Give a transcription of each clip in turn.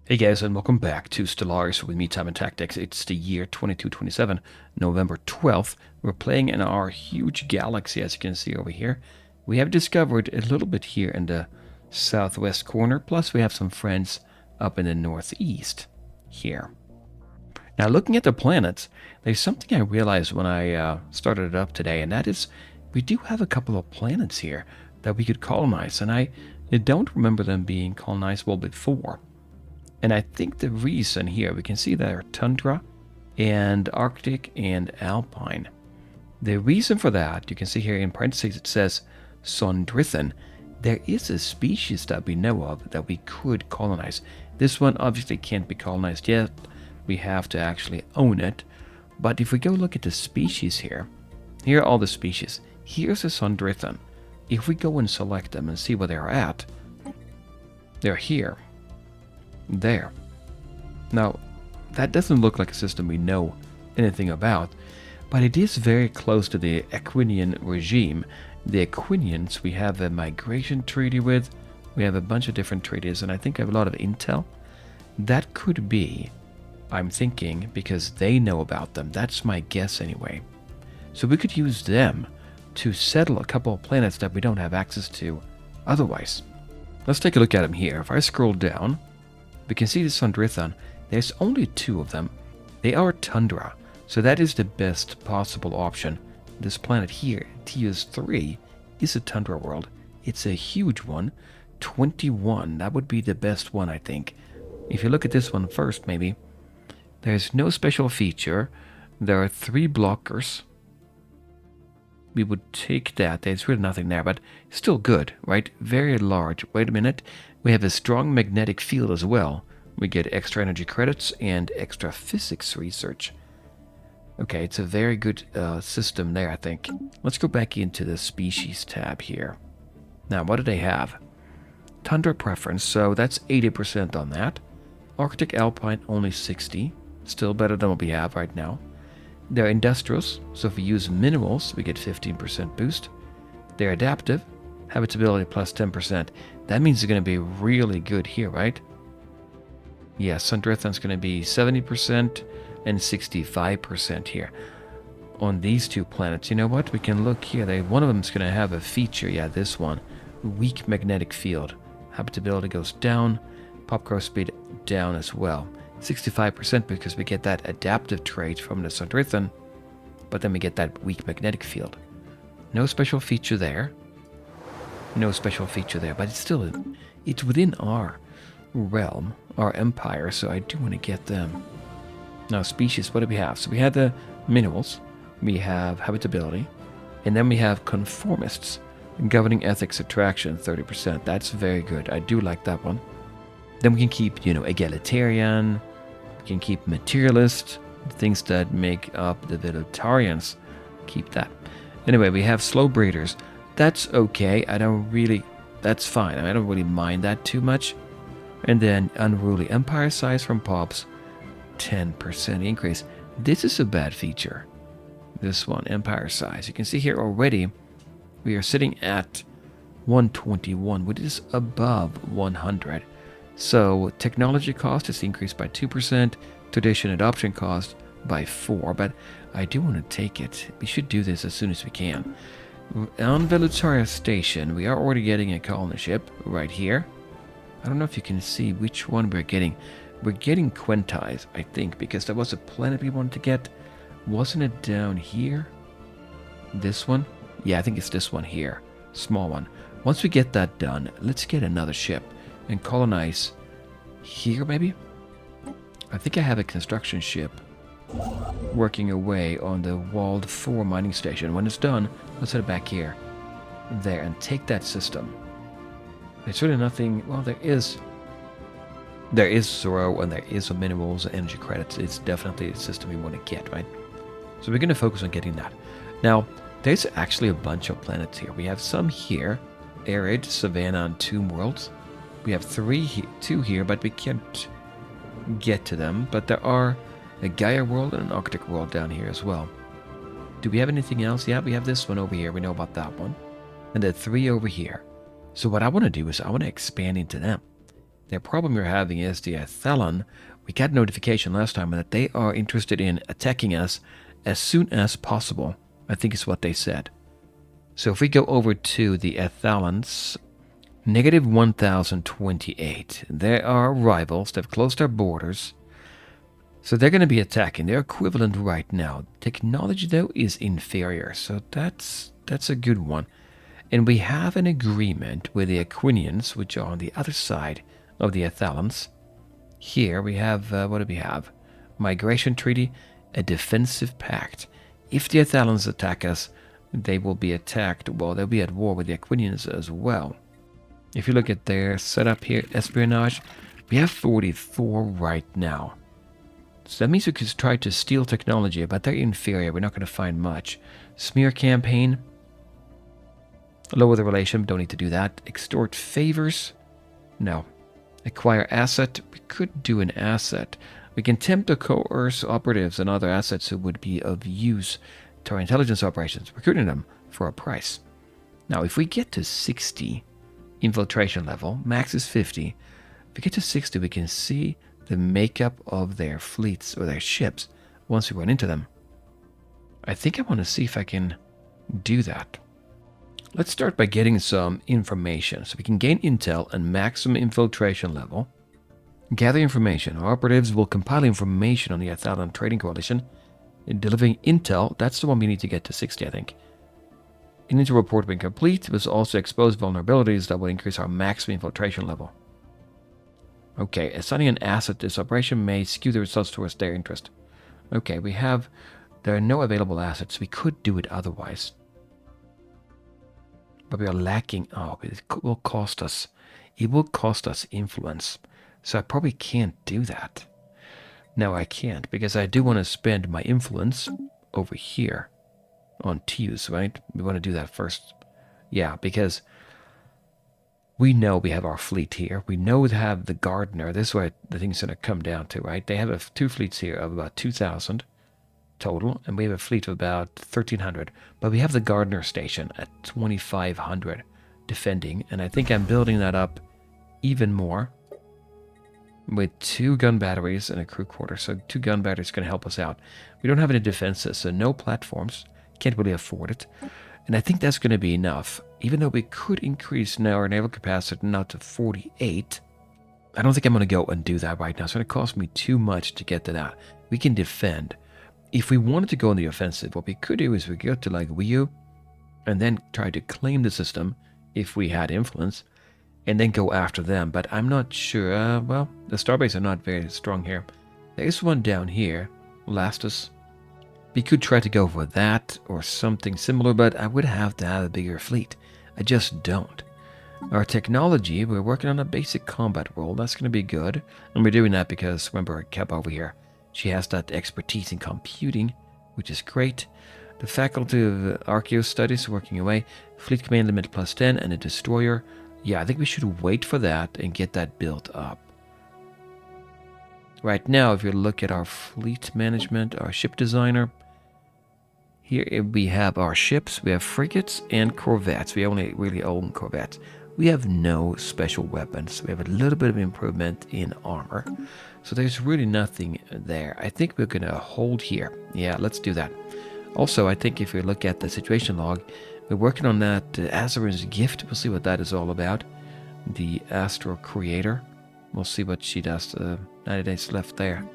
Hey guys, and welcome back to Stellaris with me, Time and Tactics. It's the year 2227, November 12th. We're playing in our huge galaxy, as you can see over here. We have discovered a little bit here in the southwest corner, plus we have some friends up in the northeast here. Now, looking at the planets, there's something I realized when I started it up today, and that is we do have a couple of planets here that we could colonize, and I don't remember them being colonizable before. And I think the reason here, we can see there are tundra and Arctic and Alpine. The reason for that, you can see here in parentheses, it says Sondrithan. There is a species that we know of that we could colonize. This one obviously can't be colonized yet. We have to actually own it. But if we go look at the species here are all the species. Here's a Sondrithan. If we go and select them and see where they are at, they're here. There. Now, that doesn't look like a system we know anything about, but it is very close to the Aquinian regime. The Aquinians we have a migration treaty with, we have a bunch of different treaties, and I think I have a lot of intel. That could be, I'm thinking, because they know about them. That's my guess anyway. So we could use them to settle a couple of planets that we don't have access to otherwise. Let's take a look at them here. If I scroll down, we can see the Sondrithan. There's only two of them. They are tundra, so that is the best possible option. This planet here, TS3, is a tundra world. It's a huge one. 21, that would be the best one, I think. If you look at this one first, maybe. There's no special feature. There are 3 blockers. We would take that. There's really nothing there, but still good, right? Very large. Wait a minute. We have a strong magnetic field as well. We get extra energy credits and extra physics research. Okay, it's a very good system there, I think. Let's go back into the species tab here. Now, what do they have? Tundra preference, so that's 80% on that. Arctic Alpine, only 60. Still better than what we have right now. They're industrials, so if we use minerals, we get 15% boost. They're adaptive, habitability plus 10%. That means they're going to be really good here, right? Yeah, Sondrithan's going to be 70% and 65% here. On these two planets, you know what? We can look here. One of them is going to have a feature. Yeah, this one. Weak magnetic field. Habitability goes down. Pop growth speed down as well. 65% because we get that adaptive trait from the Sondrithan, but then we get that weak magnetic field. No special feature there. No special feature there, but it's within our realm, our empire, so I do want to get them. Now, species, what do we have? So we have the minerals, we have habitability, and then we have conformists, governing ethics attraction, 30%. That's very good. I do like that one. Then we can keep, egalitarian, we can keep materialist, things that make up the Velutarians. Keep that. Anyway, we have slow breeders. That's okay. That's fine. I don't really mind that too much. And then unruly empire size from pops, 10% increase. This is a bad feature. This one, empire size. You can see here already, we are sitting at 121, which is above 100. So technology cost is increased by 2%, tradition adoption cost by 4%, but I do want to take it. We should do this as soon as we can. On Velutaria Station, we are already getting a colony ship right here. I don't know if you can see which one we're getting. We're getting Quentize, I think, because there was a planet we wanted to get. Wasn't it down here? This one? Yeah, I think it's this one here. Small one. Once we get that done, let's get another ship and colonize here, maybe? I think I have a construction ship working away on the Walled 4 mining station. When it's done, let's head back here, there, and take that system. There's really nothing. Well, there is Zoro and there is some minerals and energy credits. It's definitely a system we want to get, right? So we're going to focus on getting that. Now, there's actually a bunch of planets here. We have some here, arid, savanna, and tomb worlds. We have 2 here, but we can't get to them. But there are a Gaia world and an Arctic world down here as well. Do we have anything else? Yeah, we have this one over here. We know about that one. And the 3 over here. So what I want to do is I want to expand into them. The problem we're having is the Athalan. We got notification last time that they are interested in attacking us as soon as possible, I think is what they said. So if we go over to the Athalans, negative 1028. They are rivals. They've closed their borders. So they're going to be attacking. They're equivalent right now. Technology, though, is inferior. So that's a good one. And we have an agreement with the Aquinians, which are on the other side of the Athalans. Here we have, what do we have? Migration treaty, a defensive pact. If the Athalans attack us, they will be attacked. Well, they'll be at war with the Aquinians as well. If you look at their setup here, espionage, we have 44 right now. So that means we could try to steal technology, but they're inferior. We're not going to find much. Smear campaign. Lower the relation. Don't need to do that. Extort favors. No. Acquire asset. We could do an asset. We can tempt to coerce operatives and other assets who would be of use to our intelligence operations, recruiting them for a price. Now, if we get to 60 infiltration level, max is 50. If we get to 60, we can see the makeup of their fleets or their ships once we run into them. I think I want to see if I can do that. Let's start by getting some information. So we can gain intel and maximum infiltration level. Gather information. Our operatives will compile information on the Athalan Trading Coalition. In delivering intel, that's the one we need to get to 60, I think. Intel report when complete was also expose vulnerabilities that will increase our maximum infiltration level. Okay, assigning an asset to this operation may skew the results towards their interest. Okay, there are no available assets. We could do it otherwise. But we are lacking, it will cost us. It will cost us influence. So I probably can't do that. No, I can't, because I do want to spend my influence over here on Tews, right? We want to do that first. Yeah, because we know we have our fleet here. We know we have the Gardener. This is what the thing's going to come down to, right? They have two fleets here of about 2,000 total, and we have a fleet of about 1,300. But we have the Gardener station at 2,500 defending, and I think I'm building that up even more with 2 gun batteries and a crew quarter. So 2 gun batteries going to help us out. We don't have any defenses, so no platforms. Can't really afford it. And I think that's going to be enough. Even though we could increase now our naval capacity now to 48, I don't think I'm going to go and do that right now. It's going to cost me too much to get to that. We can defend. If we wanted to go on the offensive, what we could do is we go to like Wii and then try to claim the system if we had influence, and then go after them. But I'm not sure. Well, the starbase are not very strong here. There is one down here, Lastus. We could try to go for that or something similar, but I would have to have a bigger fleet. I just don't. Our technology, we're working on a basic combat role. That's going to be good. And we're doing that because, remember, Kep over here, she has that expertise in computing, which is great. The Faculty of Archaeo Studies working away. Fleet Command Limit +10 and a destroyer. Yeah, I think we should wait for that and get that built up. Right now, if you look at our fleet management, our ship designer, here we have our ships. We have frigates and corvettes. We only really own corvettes. We have no special weapons. We have a little bit of improvement in armor. So there's really nothing there. I think we're going to hold here. Yeah, let's do that. Also, I think if we look at the situation log, we're working on that Azar's gift. We'll see what that is all about. The Astro Creator. We'll see what she does. 90 days left there.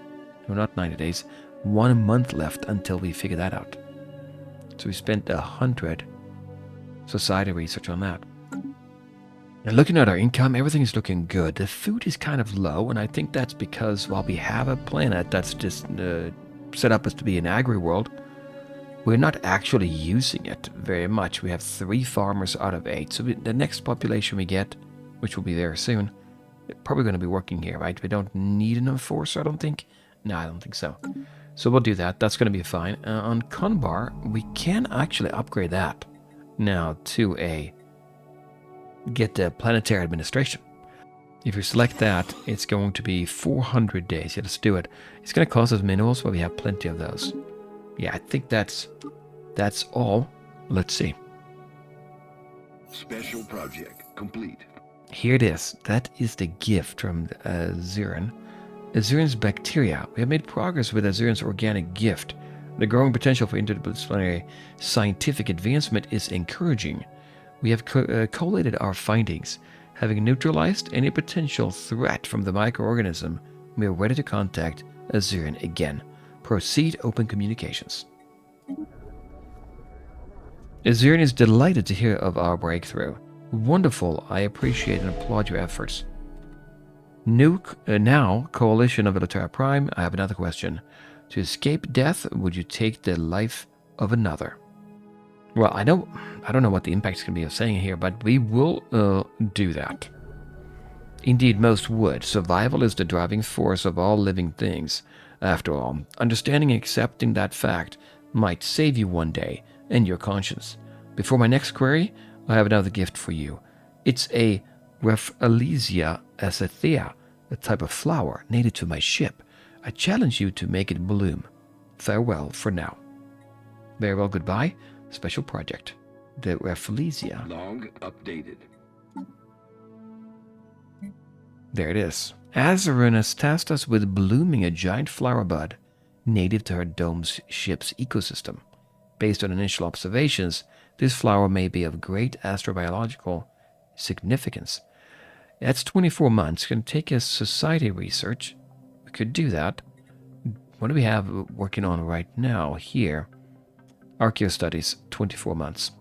No, not 90 days. 1 month left until we figure that out. So we spent 100 society research on that. And looking at our income, everything is looking good. The food is kind of low, and I think that's because while we have a planet that's just set up as to be an agri-world, we're not actually using it very much. We have 3 farmers out of 8. So the next population we get, which will be very soon, they're probably going to be working here, right? We don't need an enforcer, I don't think. No, I don't think so. So we'll do that. That's going to be fine. On Conbar, we can actually upgrade that now to get the planetary administration. If you select that, it's going to be 400 days. Yeah, let's do it. It's going to cost us minerals, but we have plenty of those. Yeah, I think that's all. Let's see. Special project complete. Here it is. That is the gift from Azuran. Azuran's bacteria. We have made progress with Azuran's organic gift. The growing potential for interdisciplinary scientific advancement is encouraging. We have collated our findings. Having neutralized any potential threat from the microorganism, we are ready to contact Azuran again. Proceed open communications. Azuran is delighted to hear of our breakthrough. Wonderful. I appreciate and applaud your efforts. Now, Coalition of Velutaria Prime, I have another question. To escape death, would you take the life of another? Well, I don't know what the impact's going to be of saying here, but we will do that. Indeed, most would. Survival is the driving force of all living things. After all, understanding and accepting that fact might save you one day and your conscience. Before my next query, I have another gift for you. It's a Rafflesia acetea, a type of flower native to my ship. I challenge you to make it bloom. Farewell for now. Very well, goodbye. Special project. The Rafflesia. Log updated. There it is. Azuran has tasked us with blooming a giant flower bud native to her dome's ship's ecosystem. Based on initial observations, this flower may be of great astrobiological significance. That's 24 months. It's going to take us society research. We could do that. What do we have working on right now here? Archaeostudies, 24 months.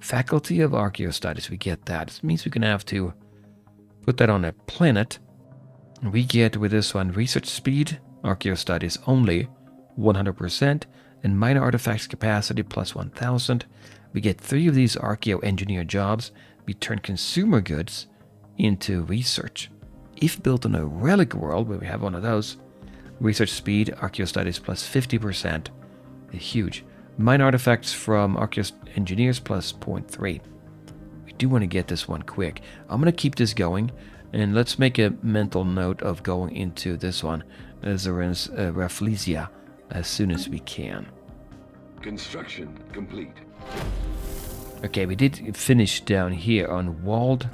Faculty of Archaeostudies, we get that. It means we're going to have to put that on a planet. We get with this one research speed, Archaeostudies only, 100%, and minor artifacts capacity plus 1,000. We get 3 of these archaeo-engineer jobs. We turn consumer goods into research. If built on a relic world, where we have one of those, research speed, Archaeostudies plus 50%, huge. Minor artifacts from archaeo-engineers plus 0.3. We do want to get this one quick. I'm going to keep this going, and let's make a mental note of going into this one, Azuran's Rafflesia, as soon as we can. Construction complete. Okay, we did finish down here on Walled.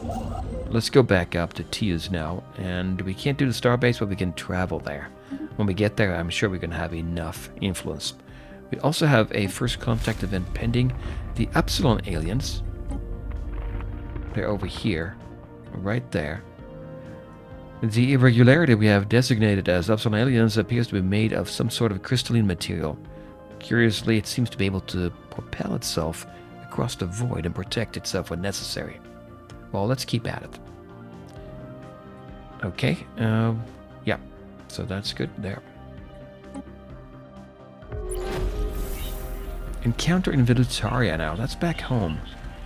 Let's go back up to Tius now, and we can't do the starbase, but we can travel there. When we get there, I'm sure we're going to have enough influence. We also have a first contact event pending. The Epsilon aliens. They're over here. Right there. The irregularity we have designated as Epsilon aliens appears to be made of some sort of crystalline material. Curiously, it seems to be able to propel itself across the void and protect itself when necessary. Well, let's keep at it. Okay, yeah, so that's good there. Encounter in Velutaria now, that's back home.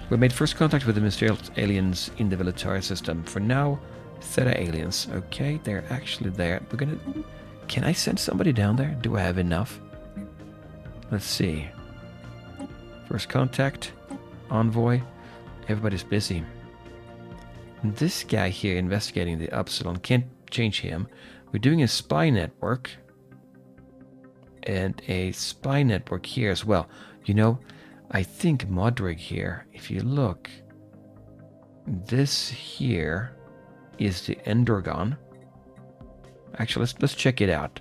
We made first contact with the mysterious aliens in the Velutaria system. For now, Theta aliens. Okay, they're actually there. We're gonna... Can I send somebody down there? Do I have enough? Let's see. First contact. Envoy. Everybody's busy. And this guy here investigating the Epsilon, can't change him. We're doing a spy network. And a spy network here as well. You know, I think Modrig here, if you look, this here is the Endergon. Actually, let's check it out.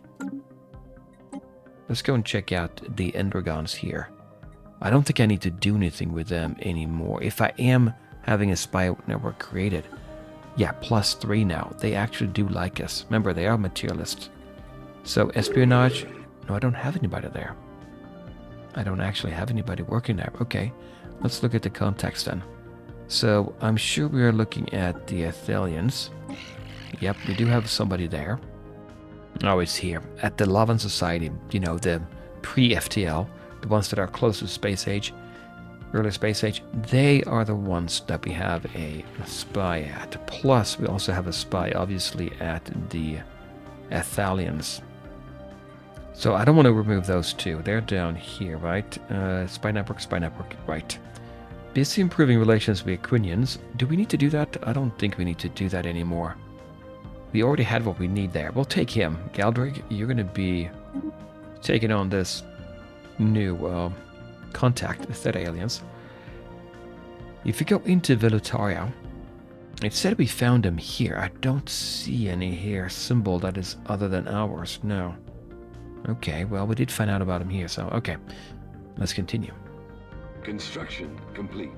Let's go and check out the Endergons here. I don't think I need to do anything with them anymore. If I am having a spy network created, yeah, +3 now. They actually do like us. Remember, they are materialists. So espionage, no, I don't have anybody there. I don't actually have anybody working there. Okay, let's look at the context then. So I'm sure we are looking at the Athelians. Yep, we do have somebody there. Oh, it's here. At the Lavan Society, you know, the pre-FTL, the ones that are close to space age, early space age, they are the ones that we have a spy at. Plus, we also have a spy, obviously, at the Athelians. So I don't want to remove those two. They're down here, right? Spy network, right. Busy improving relations with Aquinians. Do we need to do that? I don't think we need to do that anymore. We already had what we need there. We'll take him. Galdrig, you're going to be taking on this new contact with Theta aliens. If you go into Velutaria, It said we found them here. I don't see any here symbol that is other than ours. No. Okay, well, we did find out about them here, so okay. Let's continue. Construction complete.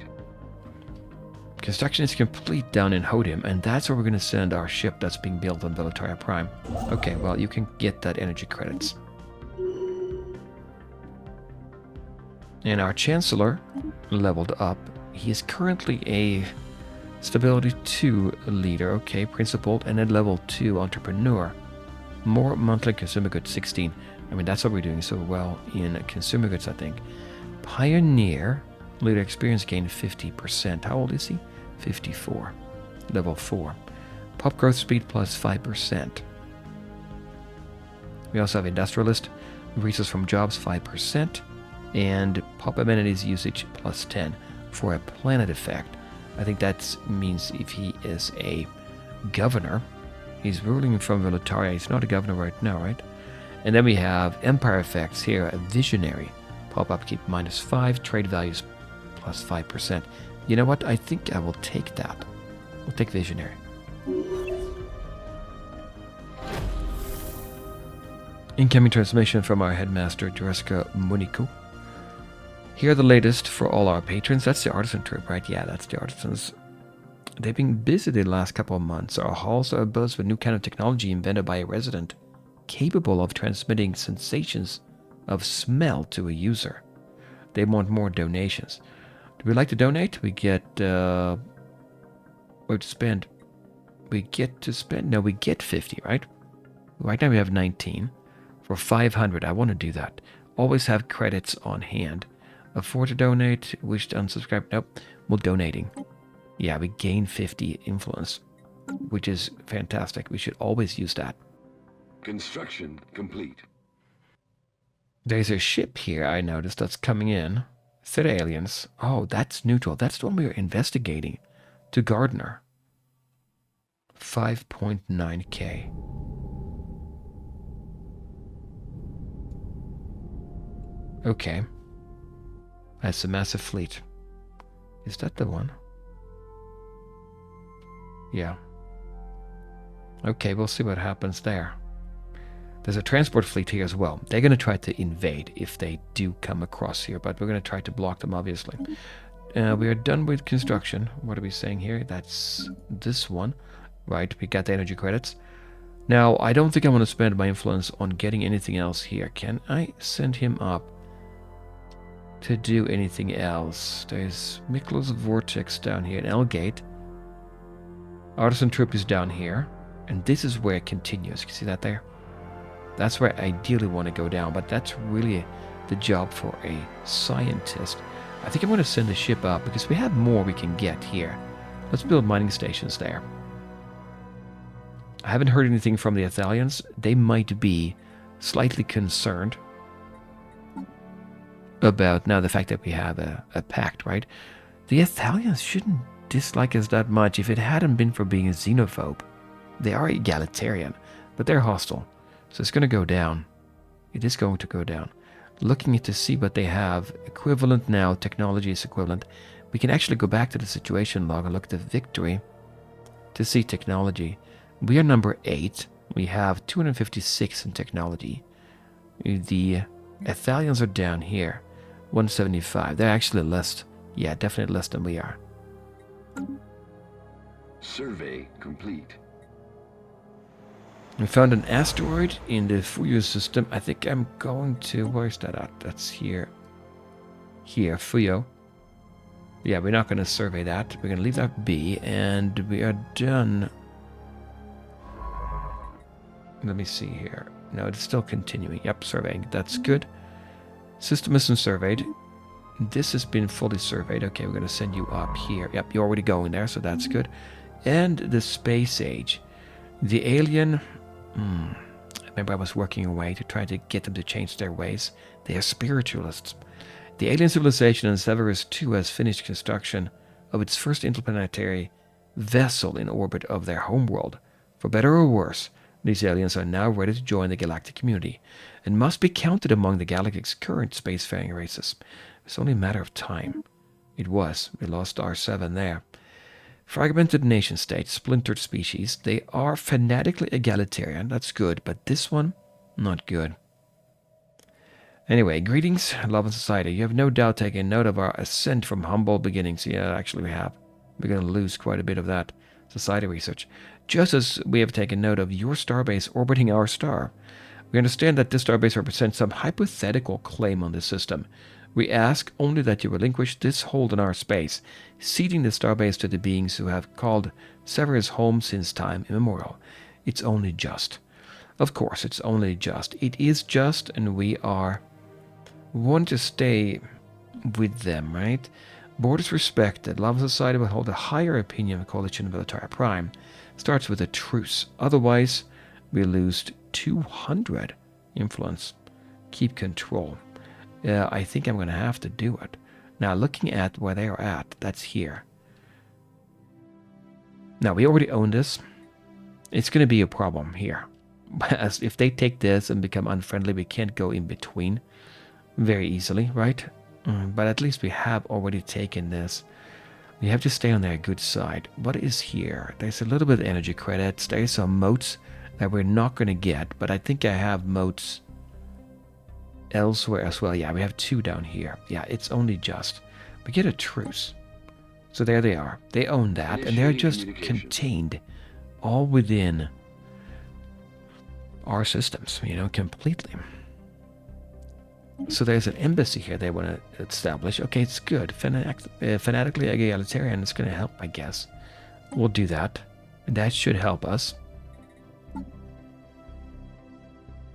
Construction is complete down in Hodium, and that's where we're going to send our ship that's being built on Velutaria Prime. Okay, well, you can get that energy credits. And our Chancellor leveled up. He is currently a Stability 2 leader, okay, Principled, and then level 2 Entrepreneur. More monthly consumer goods, 16. I mean, that's what we're doing so well in consumer goods, I think. Pioneer, leader experience gain 50%. How old is he? 54. Level 4. Pop growth speed plus 5%. We also have Industrialist, increases from jobs 5%, and pop amenities usage plus 10 for a planet effect. I think that means if he is a governor, he's ruling from Velutaria. He's not a governor right now, right? And then we have Empire effects here, a visionary. Pop upkeep minus 5, trade values plus 5%. You know what? I think I will take that. We'll take visionary. Incoming transmission from our headmaster, Jessica Muniku. Here are the latest for all our patrons. That's the artisan troop, right? Yeah, that's the artisans. They've been busy the last couple of months. Our halls are abuzz with new kind of technology invented by a resident, capable of transmitting sensations of smell to a user. They want more donations. Do we like to donate? We get what to spend. We get to spend. No, we get 50, right? Right now we have 19 for 500. I want to do that. Always have credits on hand. Afford to donate. Wish to unsubscribe. Nope. We're donating. Yeah, we gain 50 influence, which is fantastic. We should always use that. Construction complete. There's a ship here I noticed that's coming in. Theta aliens. Oh, that's neutral. That's the one we are investigating. To Gardner. 5.9k. Okay. That's a massive fleet. Is that the one? Yeah. Okay, we'll see what happens there. There's a transport fleet here as well. They're going to try to invade if they do come across here, but we're going to try to block them, obviously. We are done with construction. What are we saying here? That's this one. Right, we got the energy credits. Now, I don't think I want to spend my influence on getting anything else here. Can I send him up to do anything else? There's Miklos Vortex down here in Elgate. Artisan Troop is down here. And this is where it continues. You see that there? That's where I ideally want to go down, but that's really the job for a scientist. I think I'm going to send the ship up because we have more we can get here. Let's build mining stations there. I haven't heard anything from the Athalians. They might be slightly concerned about now the fact that we have a pact, right? The Athalians shouldn't dislike us that much if it hadn't been for being a xenophobe. They are egalitarian, but they're hostile. So it's going to go down. It is going to go down. Looking to see what they have equivalent now, technology is equivalent. We can actually go back to the situation log and look at the victory to see technology. We are number 8. We have 256 in technology. The Athalians are down here. 175. They're actually less. Yeah, definitely less than we are. Survey complete. We found an asteroid in the Fuyo system. I think I'm going to... Where's that at? That's here. Here, Fuyo. Yeah, we're not going to survey that. We're going to leave that be. And we are done. Let me see here. No, it's still continuing. Yep, surveying. That's good. System isn't surveyed. This has been fully surveyed. Okay, we're going to send you up here. Yep, you're already going there, so that's good. And the space age. The alien... I remember I was working away to try to get them to change their ways. They are spiritualists. The alien civilization in Severus II has finished construction of its first interplanetary vessel in orbit of their homeworld. For better or worse, these aliens are now ready to join the galactic community and must be counted among the Galactic's current spacefaring races. It's only a matter of time. It was. We lost R7 there. Fragmented nation states, splintered species. They are fanatically egalitarian. That's good, but this one, not good. Anyway, greetings, love and society. You have no doubt taken note of our ascent from humble beginnings. Yeah, actually we have. We're going to lose quite a bit of that society research. Just as we have taken note of your starbase orbiting our star. We understand that this starbase represents some hypothetical claim on this system. We ask only that you relinquish this hold on our space, ceding the starbase to the beings who have called Severus home since time immemorial. It's only just. Of course, it's only just. It is just, and we want to stay with them, right? Borders respected. Love Society will hold a higher opinion of Coalition Velutaria Prime. Starts with a truce. Otherwise, we lose 200 influence. Keep control. I think I'm going to have to do it. Now, looking at where they are at, that's here. Now, we already own this. It's going to be a problem here. As if they take this and become unfriendly, we can't go in between very easily, right? But at least we have already taken this. We have to stay on their good side. What is here? There's a little bit of energy credits. There's some motes that we're not going to get, but I think I have motes elsewhere as well. Yeah, we have 2 down here. Yeah, it's only just. We get a truce. So there they are. They own that, and they're just contained all within our systems, completely. So there's an embassy here they want to establish. Okay, it's good. Fanatically egalitarian is going to help, I guess. We'll do that. That should help us.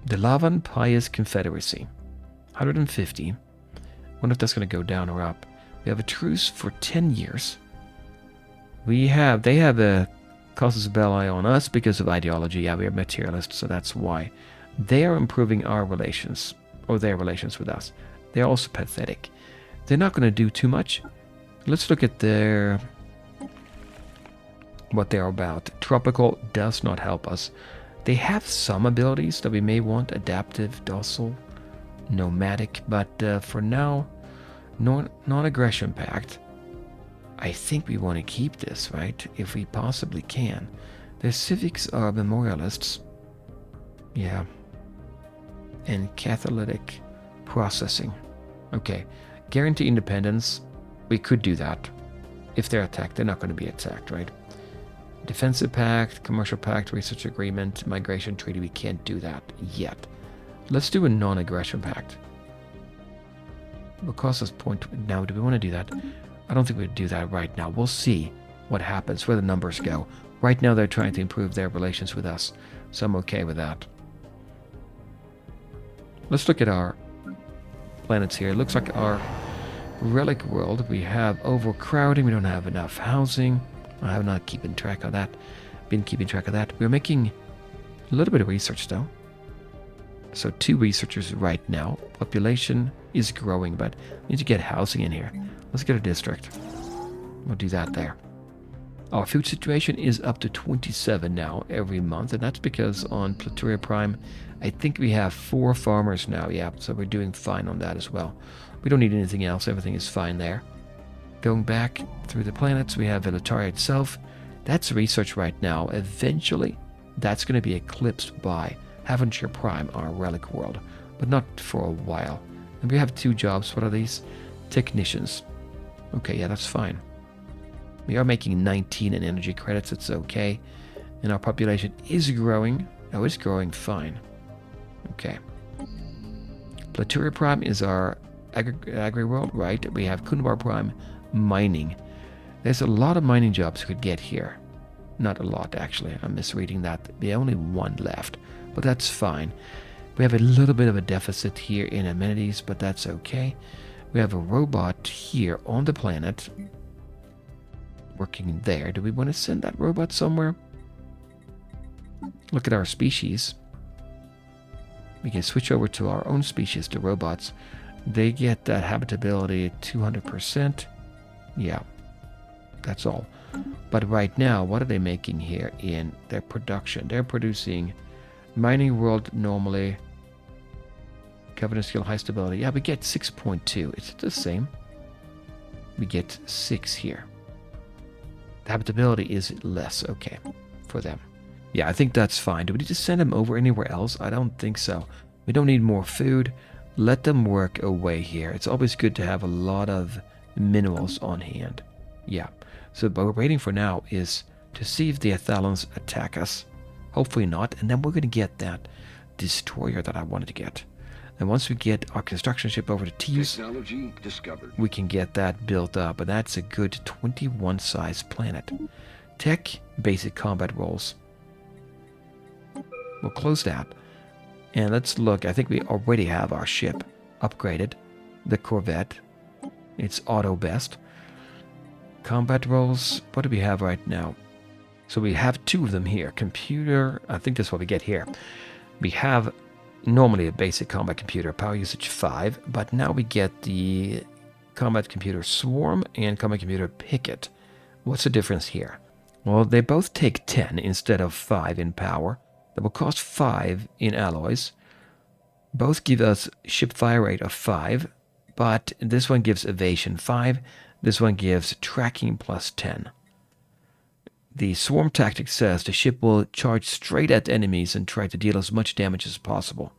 The Lavan Pious Confederacy. 150. Wonder if that's going to go down or up. We have a truce for 10 years. They have a casus belli on us because of ideology. Yeah, we are materialists, so that's why. They are improving our relations, or their relations with us. They're also pathetic. They're not going to do too much. Let's look at what they're about. Tropical does not help us. They have some abilities that we may want. Adaptive, docile, nomadic, but for now, non-aggression pact. I think we want to keep this, right? If we possibly can. Their civics are memorialists. Yeah. And catalytic processing. Okay. Guarantee independence. We could do that. If they're attacked, they're not going to be attacked, right? Defensive pact, commercial pact, research agreement, migration treaty. We can't do that yet. Let's do a non-aggression pact. Will cost us point. Now, do we want to do that? I don't think we'd do that right now. We'll see what happens, where the numbers go. Right now, they're trying to improve their relations with us, so I'm okay with that. Let's look at our planets here. It looks like our relic world. We have overcrowding. We don't have enough housing. I have not keeping track of that. Been keeping track of that. We're making a little bit of research, though. So 2 researchers right now. Population is growing, but we need to get housing in here. Let's get a district. We'll do that there. Our food situation is up to 27 now every month, and that's because on Platuria Prime, I think we have 4 farmers now. Yeah, so we're doing fine on that as well. We don't need anything else. Everything is fine there. Going back through the planets, we have Velutaria itself. That's research right now. Eventually, that's going to be eclipsed by Havonshire Prime, our relic world, but not for a while. And we have 2 jobs. What are these? Technicians. Okay, yeah, that's fine. We are making 19 in energy credits. It's okay. And our population is growing. Oh, it's growing fine. Okay. Platuria Prime is our agri-world, right? We have Commodore Prime mining. There's a lot of mining jobs we could get here. Not a lot, actually. I'm misreading that. We only 1 left, but that's fine. We have a little bit of a deficit here in amenities, but that's okay. We have a robot here on the planet working there. Do we want to send that robot somewhere? Look at our species. We can switch over to our own species, the robots. They get that habitability at 200%. Yeah, that's all. But right now, what are they making here in their production? They're producing mining world normally. Covenant skill, high stability. Yeah, we get 6.2. It's the same. We get 6 here. Habitability is less, okay, for them. Yeah, I think that's fine. Do we need to send them over anywhere else? I don't think so. We don't need more food. Let them work away here. It's always good to have a lot of minerals on hand. Yeah, so what we're waiting for now is to see if the Athalans attack us. Hopefully not, and then we're going to get that destroyer that I wanted to get. And once we get our construction ship over to Tees, Technology discovered. we can get that built up, and that's a good 21 size planet. Tech, basic combat roles. We'll close that. And let's look. I think we already have our ship upgraded. The Corvette. It's auto best. Combat roles. What do we have right now? So we have two of them here. Computer. I think that's what we get here. We have normally a basic combat computer. Power usage 5. But now we get the combat computer Swarm and combat computer Picket. What's the difference here? Well, they both take 10 instead of 5 in power. That will cost 5 in alloys. Both give us ship fire rate of 5, but this one gives evasion 5. This one gives tracking plus 10. The swarm tactic says the ship will charge straight at enemies and try to deal as much damage as possible.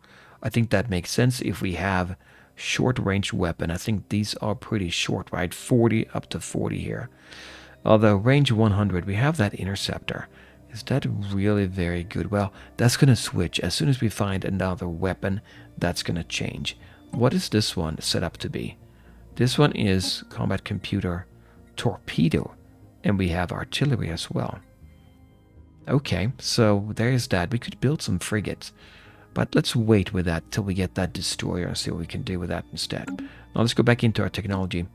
I think that makes sense if we have short-range weapon. I think these are pretty short, right? 40 up to 40 here. Although range 100, we have that interceptor. Is that really very good? Well, that's going to switch. As soon as we find another weapon, that's going to change. What is this one set up to be? This one is combat computer torpedo, and we have artillery as well. Okay, so there's that. We could build some frigates, but let's wait with that till we get that destroyer and see what we can do with that instead. Now let's go back into our technology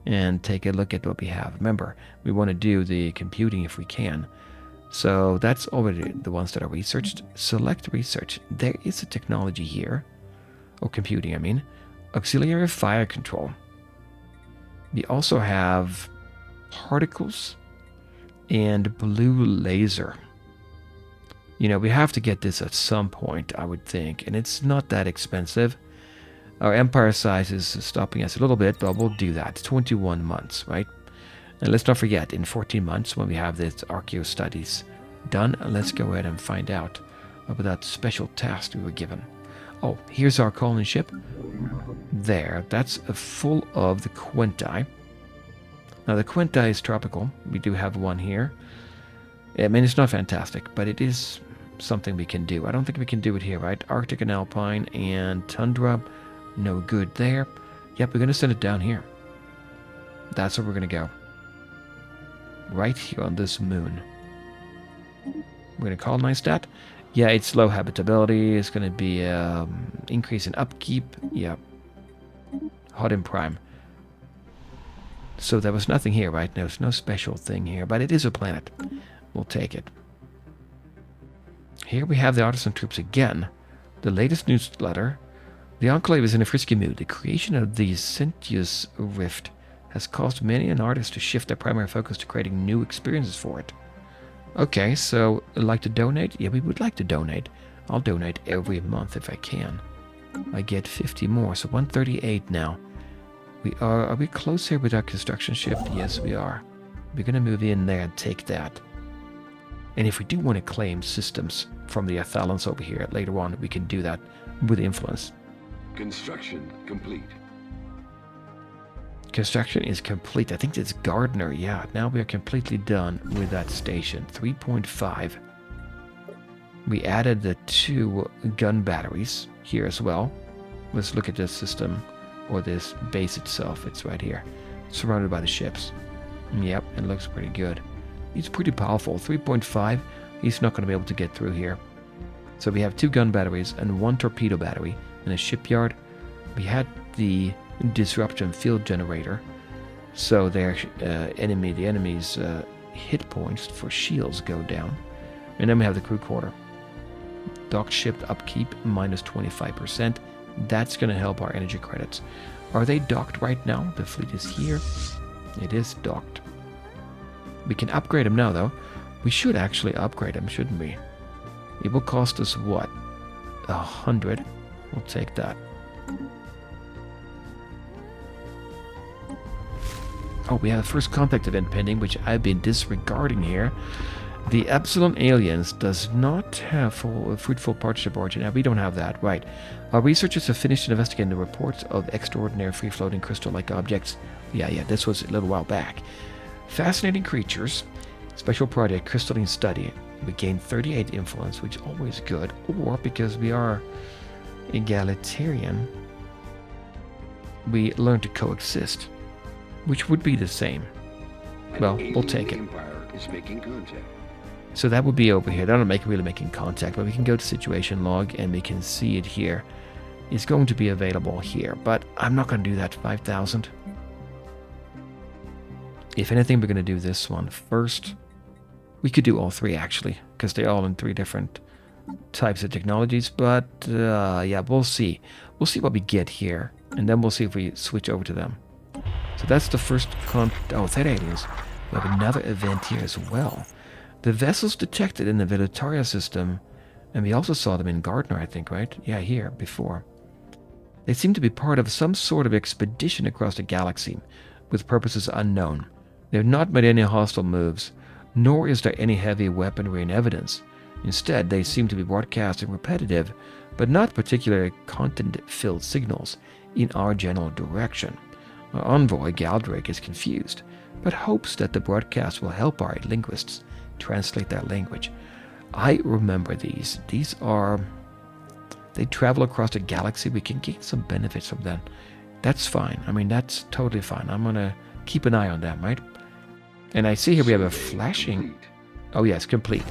and take a look at what we have. Remember, we want to do the computing if we can. So that's already the ones that are researched. Select research. There is a technology here. Or computing, I mean. Auxiliary fire control. We also have particles and blue laser. You know, we have to get this at some point, I would think. And it's not that expensive. Our empire size is stopping us a little bit, but we'll do that. 21 months, right? And let's not forget, in 14 months, when we have this archaeo studies done, let's go ahead and find out about that special task we were given. Oh, here's our colony ship. There, that's full of the Quinti. Now, the Quinti is tropical. We do have one here. I mean, it's not fantastic, but it is something we can do. I don't think we can do it here, right? Arctic and Alpine and Tundra, no good there. Yep, we're going to send it down here. That's where we're going to go. Right here on this moon. We're going to colonize that. Yeah, it's low habitability. It's going to be increase in upkeep. Yeah. Hot in prime. So there was nothing here, right? There's no special thing here, but it is a planet. We'll take it. Here we have the artisan troops again. The latest newsletter. The Enclave is in a frisky mood. The creation of the Sentius Rift has caused many an artist to shift their primary focus to creating new experiences for it. Okay, so like to donate? Yeah, we would like to donate. I'll donate every month if I can. I get 50 more, so 138 now. Are we close here with our construction ship? Yes, we are. We're going to move in there and take that. And if we do want to claim systems from the Athalans over here later on, we can do that with influence. Construction complete. Construction is complete. I think it's Gardner. Yeah, now we are completely done with that station. 3.5. We added the 2 gun batteries here as well. Let's look at this system, or this base itself. It's right here, surrounded by the ships. Yep, it looks pretty good. He's pretty powerful. 3.5. He's not going to be able to get through here. So we have 2 gun batteries and 1 torpedo battery in a shipyard. We had the disruption field generator, so the enemy's hit points for shields go down. And then we have the crew quarter. Docked ship upkeep minus 25%. That's going to help our energy credits. Are they docked right now? The fleet is here. It is docked. We can upgrade them now, though. We should actually upgrade them, shouldn't we? It will cost us what? 100. We'll take that. Oh, we have a first contact event pending, which I've been disregarding here. The Epsilon Aliens does not have fruitful partnership origin. Now, we don't have that, right. Our researchers have finished investigating the reports of extraordinary free-floating crystal-like objects. Yeah, this was a little while back. Fascinating creatures. Special project, crystalline study. We gained 38 influence, which is always good. Or, because we are egalitarian, we learn to coexist, which would be the same. Well, we'll take it. Empire is making contact. So that would be over here. That'll make really making contact, but we can go to situation log and we can see it here. It's going to be available here, but I'm not going to do that 5,000. If anything, we're going to do this one first. We could do all three actually, because they're all in 3 different types of technologies, but yeah, we'll see. We'll see what we get here, and then we'll see if we switch over to them. So that's the first that aliens. We have another event here as well. The vessels detected in the Velutaria system, and we also saw them in Gardner, I think, right? Yeah, here, before. They seem to be part of some sort of expedition across the galaxy, with purposes unknown. They have not made any hostile moves, nor is there any heavy weaponry in evidence. Instead, they seem to be broadcasting repetitive, but not particularly content-filled signals in our general direction. Our envoy, Galactic, is confused, but hopes that the broadcast will help our linguists translate that language. I remember these. These are... They travel across the galaxy. We can gain some benefits from them. That's fine. I mean, that's totally fine. I'm going to keep an eye on them, right? And I see here we have a flashing... Oh, yes, complete.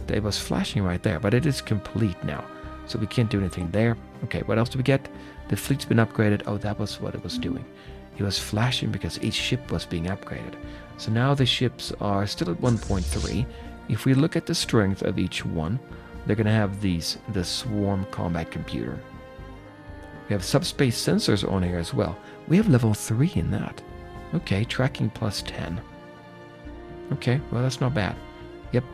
It was flashing right there, but it is complete now. So we can't do anything there. Okay, what else do we get? The fleet's been upgraded. Oh, that was what it was doing. It was flashing because each ship was being upgraded. So now the ships are still at 1.3. If we look at the strength of each one, they're going to have the swarm combat computer. We have subspace sensors on here as well. We have level 3 in that. Okay, tracking plus 10. Okay, well, that's not bad. Yep.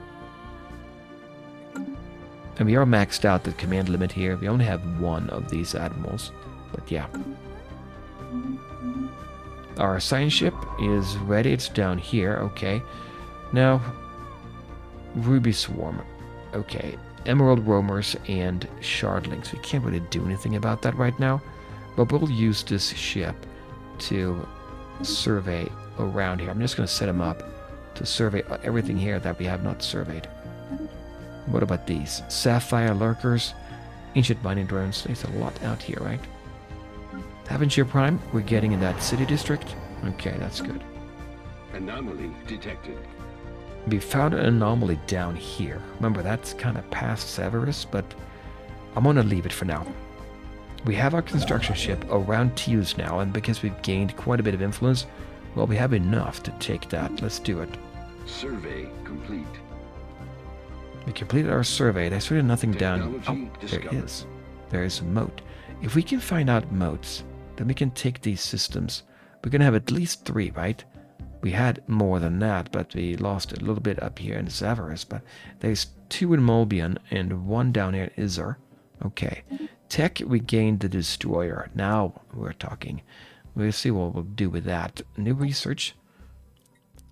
And we are maxed out the command limit here. We only have 1 of these admirals. But yeah. Our science ship is ready. It's down here. Okay. Now, Ruby Swarm. Okay. Emerald Roamers and Shardlings. We can't really do anything about that right now. But we'll use this ship to survey around here. I'm just going to set them up to survey everything here that we have not surveyed. What about these? Sapphire Lurkers. Ancient mining drones. There's a lot out here, right? Havenshirt Prime, we're getting in that city district. Okay, that's good. Anomaly detected. We found an anomaly down here. Remember, that's kind of past Severus, but I'm going to leave it for now. We have our construction ship around Tews now, and because we've gained quite a bit of influence, well, we have enough to take that. Let's do it. Survey complete. We completed our survey. There's really nothing down. Technology Oh, there discovered. is. There is a moat. If we can find out moats, then we can take these systems. We're going to have at least 3, right? We had more than that, but we lost a little bit up here in Severus. But there's 2 in Molbion and 1 down here in Izar. Okay. Tech, we gained the destroyer. Now we're talking. We'll see what we'll do with that. New research.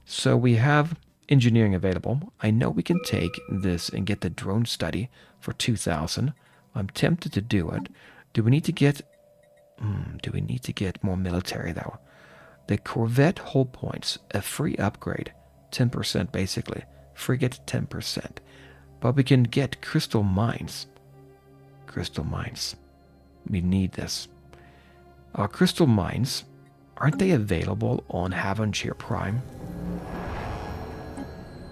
So we have engineering available. I know we can take this and get the drone study for 2,000. I'm tempted to do it. Do we need to get... do we need to get more military, though? The Corvette hull points, a free upgrade. 10% basically. Frigate 10%. But we can get crystal mines. Crystal mines. We need this. Our crystal mines, aren't they available on Havenshirt Prime?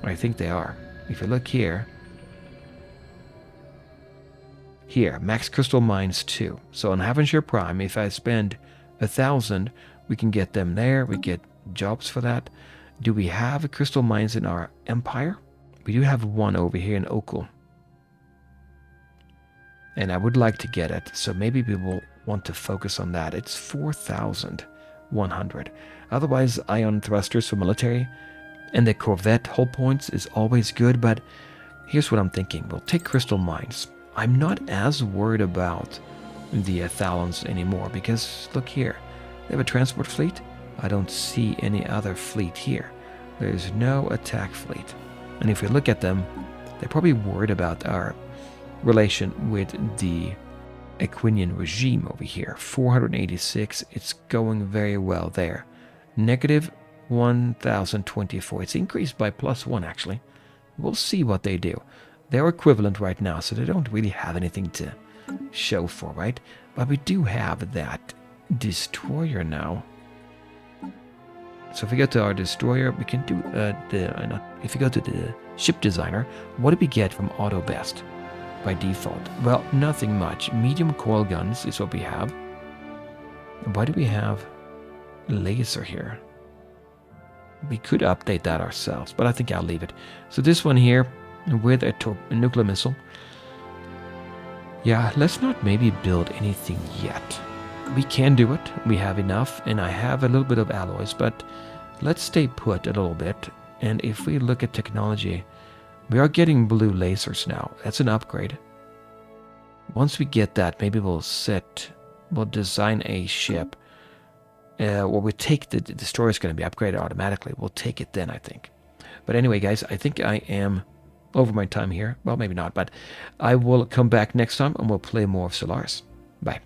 I think they are. If you look here. Here, max crystal mines 2. So on Havenshirt Prime, if I spend 1,000, we can get them there. We get jobs for that. Do we have crystal mines in our empire? We do have 1 over here in Okul. And I would like to get it, so maybe we will want to focus on that. It's 4,100. Otherwise, ion thrusters for military and the Corvette hull points is always good, but here's what I'm thinking. We'll take crystal mines. I'm not as worried about the Thalons anymore because, look here, they have a transport fleet I don't see any other fleet here. There's no attack fleet. And if we look at them, they're probably worried about our relation with the Aquinian regime over here. 486, it's going very well there. Negative 1024. It's increased by +1 actually. We'll see what they do. They're equivalent right now, so they don't really have anything to show for, right? But we do have that destroyer now. So if we go to our destroyer, we can do if you go to the ship designer, what do we get from auto best by default? Well, nothing much. Medium coil guns is what we have. Why do we have laser here? We could update that ourselves, but I think I'll leave it. So this one here with a nuclear missile. Yeah, let's not maybe build anything yet. We can do it. We have enough, and I have a little bit of alloys, but let's stay put a little bit. And if we look at technology, we are getting blue lasers now. That's an upgrade. Once we get that, maybe we'll design a ship. Or we take the destroyer is going to be upgraded automatically. We'll take it then, I think. But anyway, guys, I think I am over my time here. Well, maybe not, but I will come back next time and we'll play more of Stellaris. Bye.